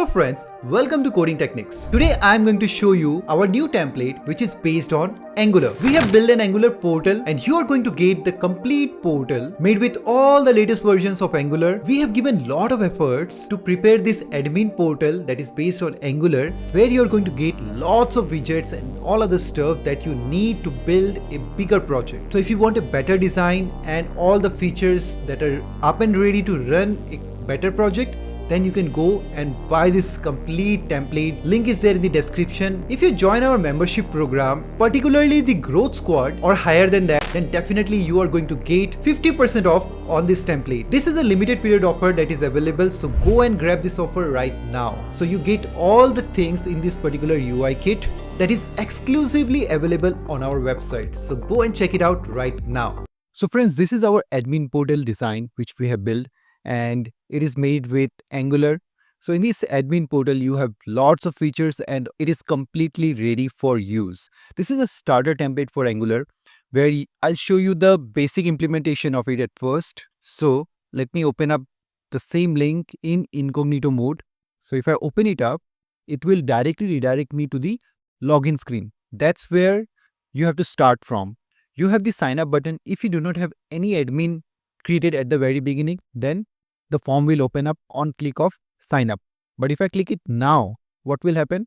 friends, welcome to Coding Techniques. Today I am going to show you our new template which is based on Angular. We have built an Angular portal and you are going to get the complete portal made with all the latest versions of Angular. We have given a lot of efforts to prepare this admin portal that is based on Angular, where you are going to get lots of widgets and all other stuff that you need to build a bigger project. So if you want a better design and all the features that are up and ready to run a better project, then you can go and buy this complete template. Link is there in the description. If you join our membership program, particularly the growth squad or higher than that, then definitely you are going to get 50% off on this template. This is a limited period offer that is available, so go and grab this offer right now. So you get all the things in this particular UI kit that is exclusively available on our website. So go and check it out right now. So friends, this is our admin portal design which we have built, and it is made with Angular. So in this admin portal, you have lots of features and it is completely ready for use. This is a starter template for Angular where I'll show you the basic implementation of it at first. So let me open up the same link in incognito mode. So if I open it up, it will directly redirect me to the login screen. That's where you have to start from. You have the sign up button. If you do not have any admin created at the very beginning, then the form will open up on click of sign up. But if I click it now, what will happen?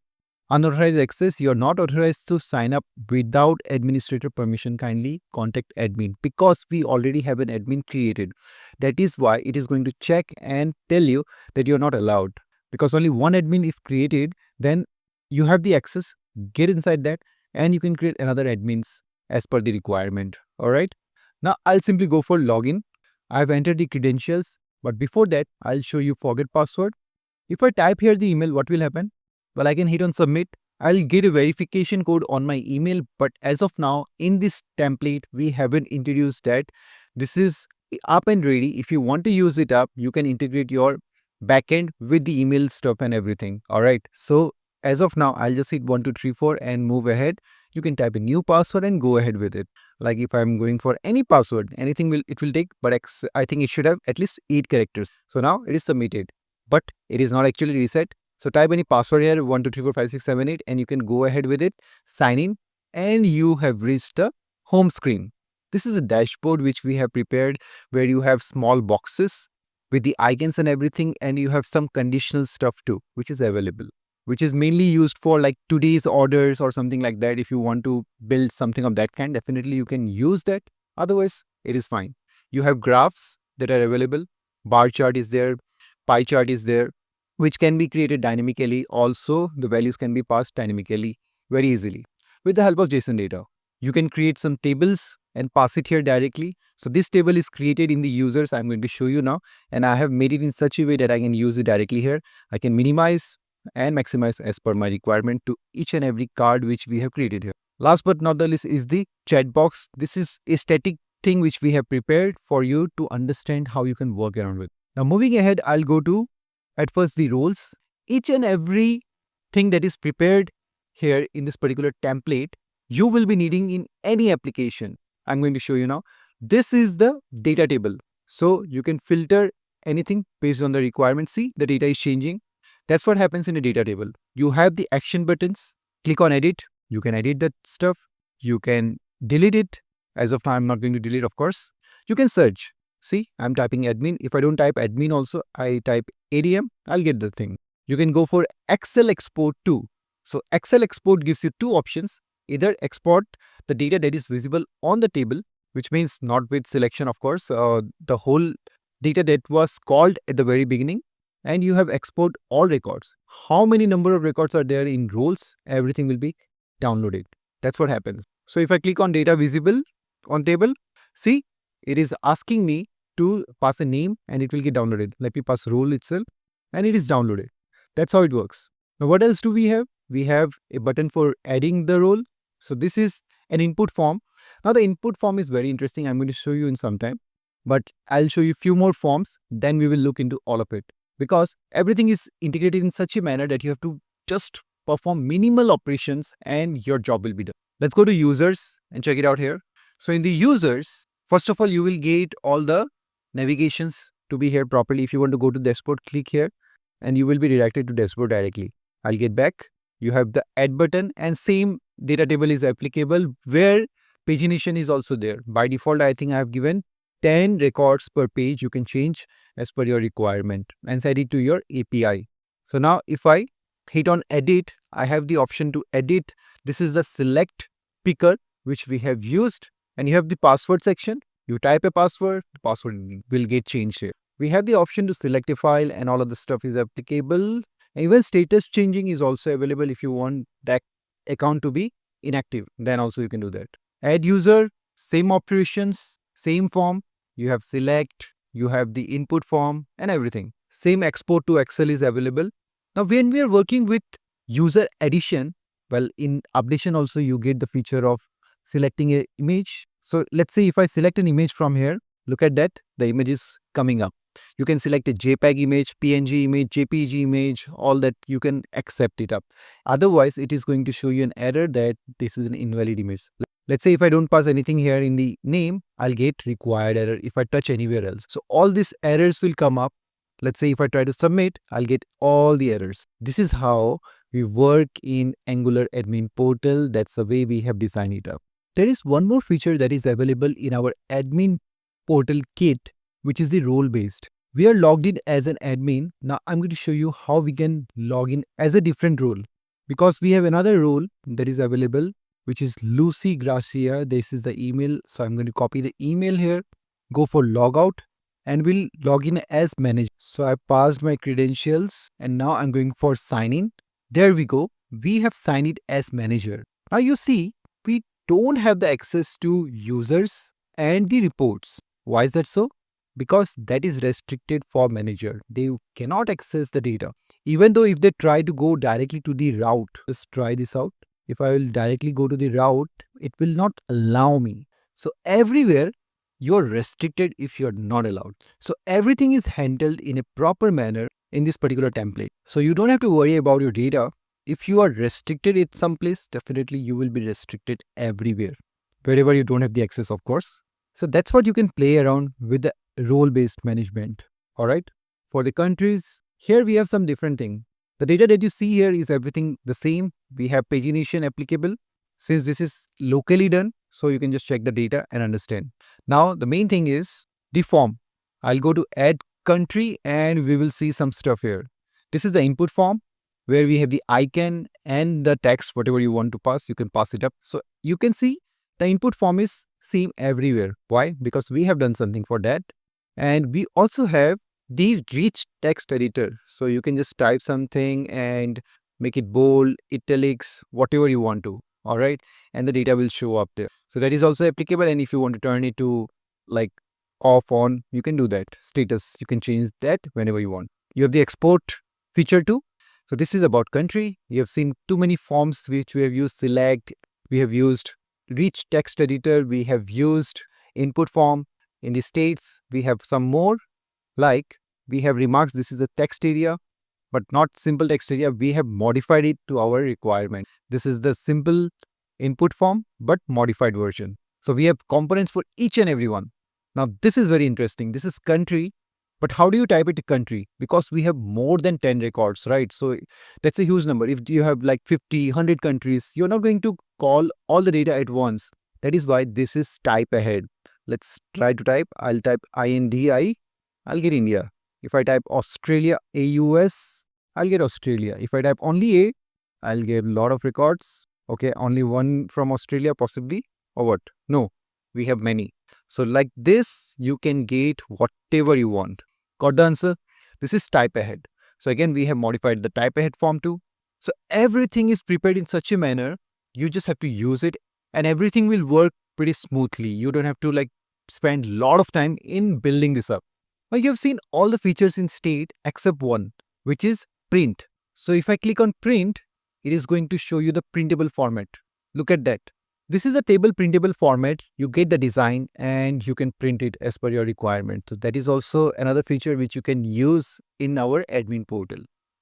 Unauthorized access. You are not authorized to sign up without administrator permission. Kindly contact admin, because we already have an admin created. That is why it is going to check and tell you that you are not allowed, because only one admin if created, then you have the access. Get inside that and you can create another admins as per the requirement. All right. Now I'll simply go for login. I've entered the credentials, but before that, I'll show you forget password. If I type here the email, what will happen? Well, I can hit on submit. I'll get a verification code on my email, but as of now, in this template, we haven't introduced that. This is up and ready. If you want to use it up, you can integrate your backend with the email stuff and everything. All right. So as of now, I'll just hit 1, 2, 3, 4 and move ahead. You can type a new password and go ahead with it. Like if I'm going for any password, anything it will take, but I think it should have at least 8 characters. So now it is submitted, but it is not actually reset. So type any password here, 1, 2, 3, 4, 5, 6, 7, 8, and you can go ahead with it, sign in, and you have reached the home screen. This is a dashboard which we have prepared where you have small boxes with the icons and everything, and you have some conditional stuff too, which is available, which is mainly used for like today's orders or something like that. If you want to build something of that kind, definitely you can use that. Otherwise, it is fine. You have graphs that are available. Bar chart is there. Pie chart is there, which can be created dynamically. Also, the values can be passed dynamically very easily with the help of JSON data. You can create some tables and pass it here directly. So this table is created in the users. I'm going to show you now. And I have made it in such a way that I can use it directly here. I can minimize and maximize as per my requirement to each and every card which we have created here. Last but not the least is the chat box. This is a static thing which we have prepared for you to understand how you can work around with. Now moving ahead, I'll go to at first the roles. Each and every thing that is prepared here in this particular template, you will be needing in any application. I'm going to show you now. This is the data table. So you can filter anything based on the requirement. See, the data is changing. That's what happens in a data table. You have the action buttons. Click on edit. You can edit that stuff. You can delete it. As of now, I'm not going to delete, of course. You can search. See, I'm typing admin. If I don't type admin also, I type ADM, I'll get the thing. You can go for Excel export too. So Excel export gives you two options. Either export the data that is visible on the table, which means not with selection, of course, the whole data that was called at the very beginning. And you have export all records. How many number of records are there in roles? Everything will be downloaded. That's what happens. So if I click on data visible on table, see, it is asking me to pass a name and it will get downloaded. Let me pass role itself and it is downloaded. That's how it works. Now what else do we have? We have a button for adding the role. So this is an input form. Now the input form is very interesting. I'm going to show you in some time, but I'll show you a few more forms. Then we will look into all of it, because everything is integrated in such a manner that you have to just perform minimal operations and your job will be done. Let's go to users and check it out here. So in the users, first of all, you will get all the navigations to be here properly. If you want to go to dashboard, click here. and you will be redirected to dashboard directly. I'll get back. You have the add button and same data table is applicable where pagination is also there. By default, I think I have given 10 records per page. You can change as per your requirement and set it to your API. So now if I hit on edit, I have the option to edit. This is the select picker which we have used, and you have the password section. You type a password, the password will get changed here. We have the option to select a file and all of the stuff is applicable. Even status changing is also available if you want that account to be inactive. Then also you can do that. Add user, same operations, same form. You have select, you have the input form and everything. Same export to Excel is available. Now when we are working with user addition, well, in updation also you get the feature of selecting an image. So let's say if I select an image from here, look at that, the image is coming up. You can select a JPEG image, PNG image, JPG image, all that you can accept it up. Otherwise, it is going to show you an error that this is an invalid image. Let's say if I don't pass anything here in the name, I'll get required error if I touch anywhere else. So all these errors will come up. Let's say if I try to submit, I'll get all the errors. This is how we work in Angular admin portal. That's the way we have designed it up. There is one more feature that is available in our admin portal kit, which is the role based. We are logged in as an admin. Now I'm going to show you how we can log in as a different role, because we have another role that is available, which is Lucy Gracia. This is the email. So I'm going to copy the email here, go for logout, and we'll log in as manager. So I passed my credentials and now I'm going for sign in. There we go. We have signed it as manager. Now you see, we don't have the access to users and the reports. Why is that so? Because that is restricted for manager. They cannot access the data. Even though if they try to go directly to the route, just try this out. If I will directly go to the route, it will not allow me. So everywhere you're restricted if you're not allowed. So everything is handled in a proper manner in this particular template. So you don't have to worry about your data. If you are restricted in some place, definitely you will be restricted everywhere, wherever you don't have the access, of course. So that's what you can play around with the role-based management. All right. For the countries, here we have some different thing. The data that you see here is everything the same. We have pagination applicable. Since this is locally done, so you can just check the data and understand. Now, the main thing is the form. I'll go to add country and we will see some stuff here. This is the input form where we have the icon and the text, whatever you want to pass, you can pass it up. So you can see the input form is same everywhere. Why? Because we have done something for that. And we also have the rich text editor. So you can just type something and make it bold, italics, whatever you want to. All right. And the data will show up there. So that is also applicable. And if you want to turn it to like off on, you can do that. Status, you can change that whenever you want. You have the export feature too. So this is about country. You have seen too many forms which we have used. Select, we have used rich text editor, we have used input form. In the states, we have some more, like we have remarks. This is a text area, but not simple text area. We have modified it to our requirement. This is the simple input form, but modified version. So we have components for each and every one. Now this is very interesting. This is country, but how do you type it to country? Because we have more than 10 records, right? So that's a huge number. If you have like 50, 100 countries, you're not going to call all the data at once. That is why this is type ahead. Let's try to type. I'll type INDI. I'll get India. If I type Australia, AUS, I'll get Australia. If I type only A, I'll get a lot of records. Okay, only one from Australia possibly, or what? No, we have many. So like this, you can get whatever you want. Got the answer? This is type ahead. So again, we have modified the type ahead form too. So everything is prepared in such a manner, you just have to use it and everything will work pretty smoothly. You don't have to like spend a lot of time in building this up. Now you have seen all the features in state except one, which is print. So if I click on print, it is going to show you the printable format. Look at that. This is a table printable format. You get the design and you can print it as per your requirement. So that is also another feature which you can use in our admin portal.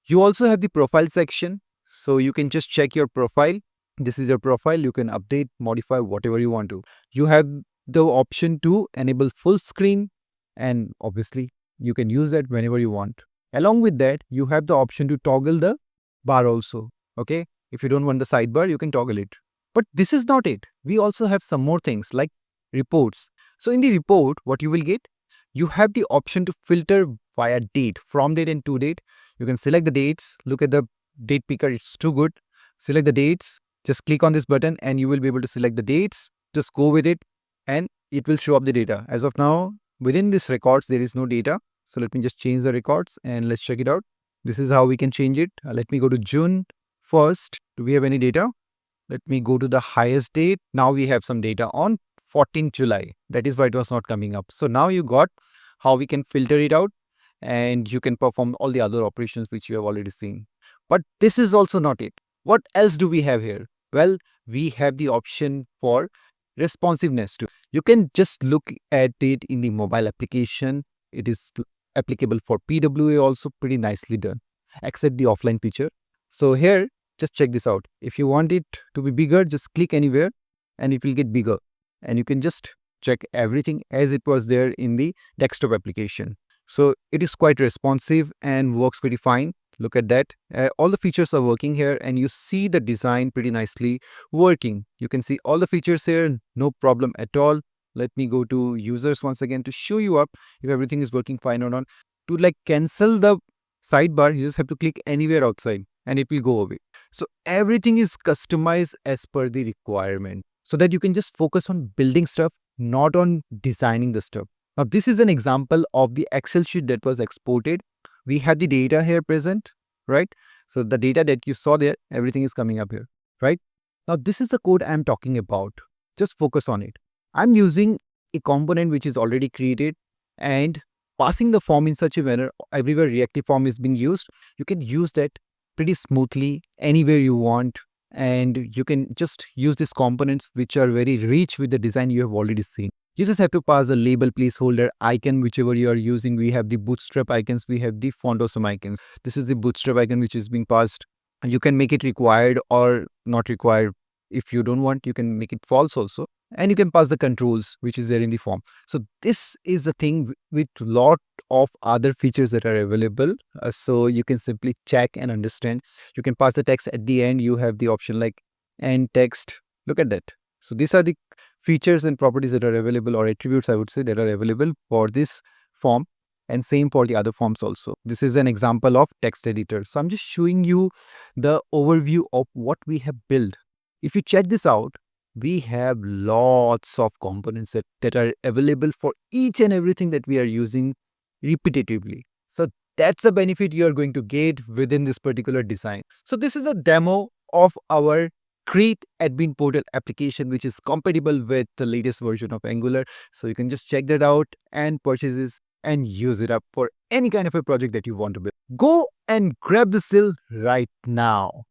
You also have the profile section. So you can just check your profile. This is your profile. You can update, modify whatever you want to. You have the option to enable full screen and obviously you can use that whenever you want. Along with that, you have the option to toggle the bar also. Okay. If you don't want the sidebar, you can toggle it. But this is not it. We also have some more things like reports. So in the report, what you will get, you have the option to filter via date, from date and to date. You can select the dates, look at the date picker, it's too good. Select the dates, just click on this button and you will be able to select the dates. Just go with it and it will show up the data. As of now, within this records, there is no data. So let me just change the records and let's check it out. This is how we can change it. Let me go to June 1st. Do we have any data? Let me go to the highest date. Now we have some data on 14th July. That is why it was not coming up. So now you got how we can filter it out and you can perform all the other operations which you have already seen. But this is also not it. What else do we have here? Well, we have the option for responsiveness too. You can just look at it in the mobile application. It is applicable for PWA also, pretty nicely done, except the offline picture. So here, just check this out. If you want it to be bigger, just click anywhere and it will get bigger. And you can just check everything as it was there in the desktop application. So it is quite responsive and works pretty fine. Look at that. All the features are working here and you see the design pretty nicely working. You can see all the features here, no problem at all. Let me go to users once again to show you up if everything is working fine or not. To like cancel the sidebar, you just have to click anywhere outside and it will go away. So everything is customized as per the requirement so that you can just focus on building stuff, not on designing the stuff. Now, this is an example of the Excel sheet that was exported. We have the data here present, right? So the data that you saw there, everything is coming up here, right? Now, this is the code I'm talking about. Just focus on it. I'm using a component which is already created and passing the form in such a manner everywhere reactive form is being used. You can use that pretty smoothly anywhere you want. And you can just use these components which are very rich with the design you have already seen. You just have to pass the label, placeholder, icon, whichever you are using. We have the bootstrap icons, we have the font awesome icons. This is the bootstrap icon which is being passed. And you can make it required or not required. If you don't want, you can make it false also. And you can pass the controls which is there in the form. So this is the thing with lot of other features that are available. So you can simply check and understand. You can pass the text at the end. You have the option like end text. Look at that. So these are the features and properties that are available, or attributes I would say, that are available for this form, and same for the other forms also. This is an example of text editor. So I'm just showing you the overview of what we have built. If you check this out, we have lots of components that are available for each and everything that we are using repetitively. So that's a benefit you are going to get within this particular design. So this is a demo of our Create Admin Portal application, which is compatible with the latest version of Angular. So you can just check that out and purchase this and use it up for any kind of a project that you want to build. Go and grab this deal right now.